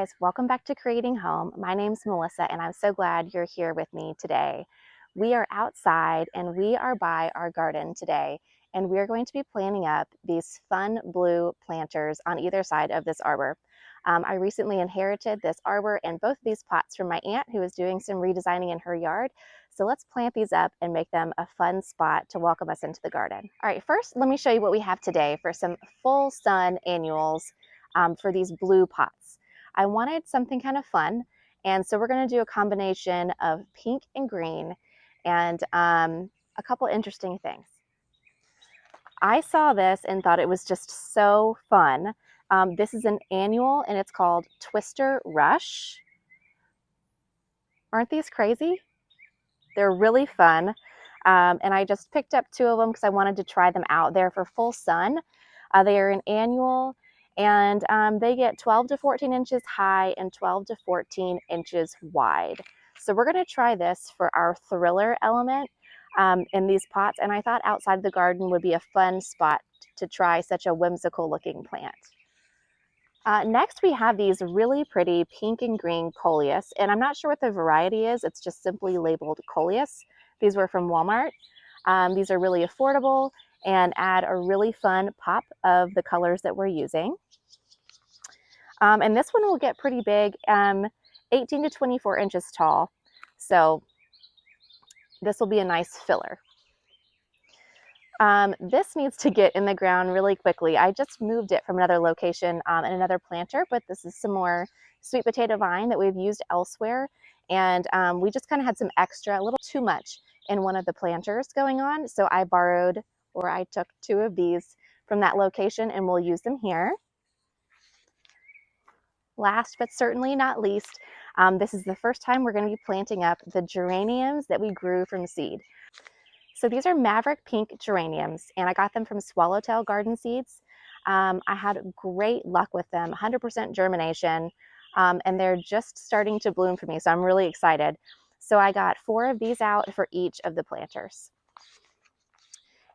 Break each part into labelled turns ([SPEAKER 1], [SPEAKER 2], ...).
[SPEAKER 1] guys, welcome back to Creating Home. My name's Melissa and I'm so glad you're here with me today. We are outside and we are by our garden today, and we're going to be planting up these fun blue planters on either side of this arbor. I recently inherited this arbor and both of these pots from my aunt who is doing some redesigning in her yard. So let's plant these up and make them a fun spot to welcome us into the garden. All right, first let me show you what we have today for some full sun annuals for these blue pots. I wanted something kind of fun, and so we're going to do a combination of pink and green and a couple interesting things. I saw this and thought it was just so fun. This is an annual and it's called Twister Rush. Aren't these crazy? They're really fun. And I just picked up two of them because I wanted to try them out. They're for full sun. They are an annual, and they get 12 to 14 inches high and 12 to 14 inches wide. So we're going to try this for our thriller element in these pots, and I thought outside the garden would be a fun spot to try such a whimsical looking plant. Next, we have these really pretty pink and green Coleus, and I'm not sure what the variety is. It's just simply labeled Coleus. These were from Walmart. These are really affordable and add a really fun pop of the colors that we're using. And this one will get pretty big, 18 to 24 inches tall. So this will be a nice filler. This needs to get in the ground really quickly. I just moved it from another location in another planter, but this is some more sweet potato vine that we've used elsewhere. And we just kind of had some extra, a little too much in one of the planters going on. So I borrowed, or I took two of these from that location and we'll use them here. Last but certainly not least, this is the first time we're going to be planting up the geraniums that we grew from seed. So these are Maverick Pink Geraniums, and I got them from Swallowtail Garden Seeds. I had great luck with them, 100% germination, and they're just starting to bloom for me, so I'm really excited. So I got 4 of these out for each of the planters.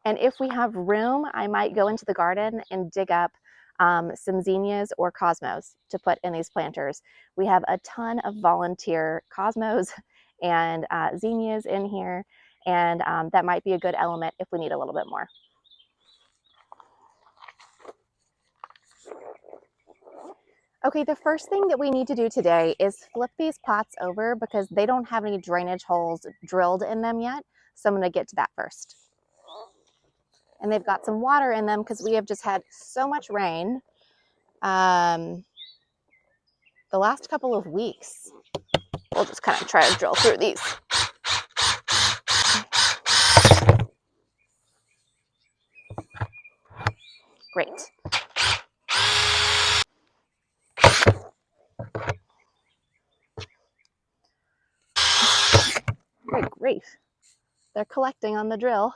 [SPEAKER 1] And if we have room, I might go into the garden and dig up some zinnias or cosmos to put in these planters. We have a ton of volunteer cosmos and zinnias in here, and that might be a good element if we need a little bit more. Okay, the first thing that we need to do today is flip these pots over because they don't have any drainage holes drilled in them yet. So I'm going to get to that first. And they've got some water in them because we have just had so much rain the last couple of weeks. We'll just kind of try to drill through these. Great. Good grief. They're collecting on the drill.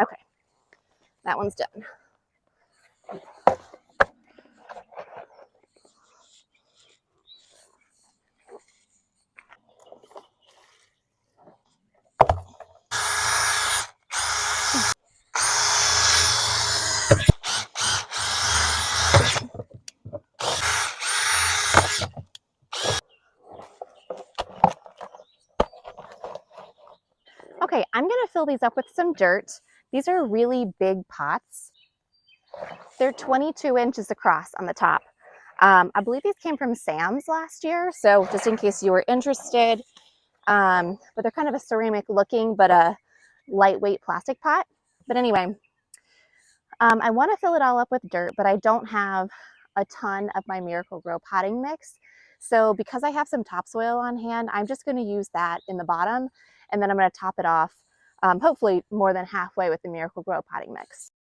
[SPEAKER 1] Okay, that one's done. Okay, I'm going to fill these up with some dirt. These are really big pots. They're 22 inches across on the top. I believe these came from Sam's last year, so just in case you were interested. But they're kind of a ceramic looking, but a lightweight plastic pot. But anyway, I want to fill it all up with dirt, but I don't have a ton of my Miracle-Gro potting mix. So because I have some topsoil on hand, I'm just going to use that in the bottom, and then I'm going to top it off, hopefully more than halfway with the Miracle-Gro potting mix.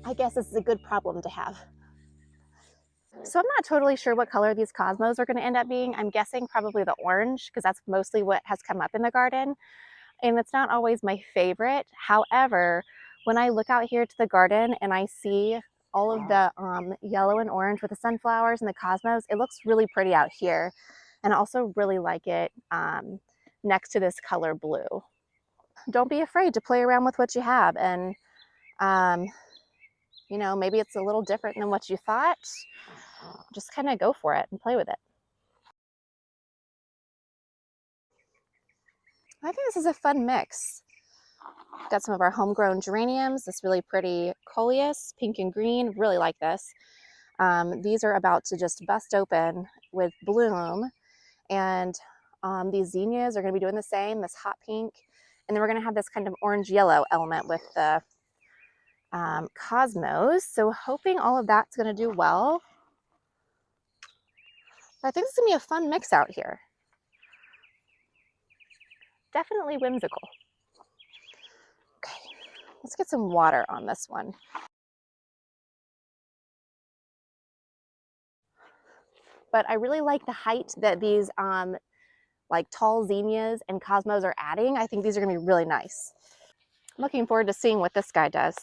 [SPEAKER 1] I guess this is a good problem to have. So I'm not totally sure what color these cosmos are going to end up being. I'm guessing probably the orange because that's mostly what has come up in the garden. And it's not always my favorite. However, when I look out here to the garden and I see all of the yellow and orange with the sunflowers and the cosmos, it looks really pretty out here. And I also really like it next to this color blue. Don't be afraid to play around with what you have. And, you know, maybe it's a little different than what you thought. Just kind of go for it and play with it. I think this is a fun mix. Got some of our homegrown geraniums, this really pretty Coleus, pink and green, really like this. These are about to just bust open with bloom, and these zinnias are going to be doing the same, this hot pink, and then we're going to have this kind of orange-yellow element with the cosmos, so hoping all of that's going to do well. But I think this is going to be a fun mix out here. Definitely whimsical. Okay, let's get some water on this one. But I really like the height that these like tall zinnias and cosmos are adding. I think these are gonna be really nice. I'm looking forward to seeing what this guy does.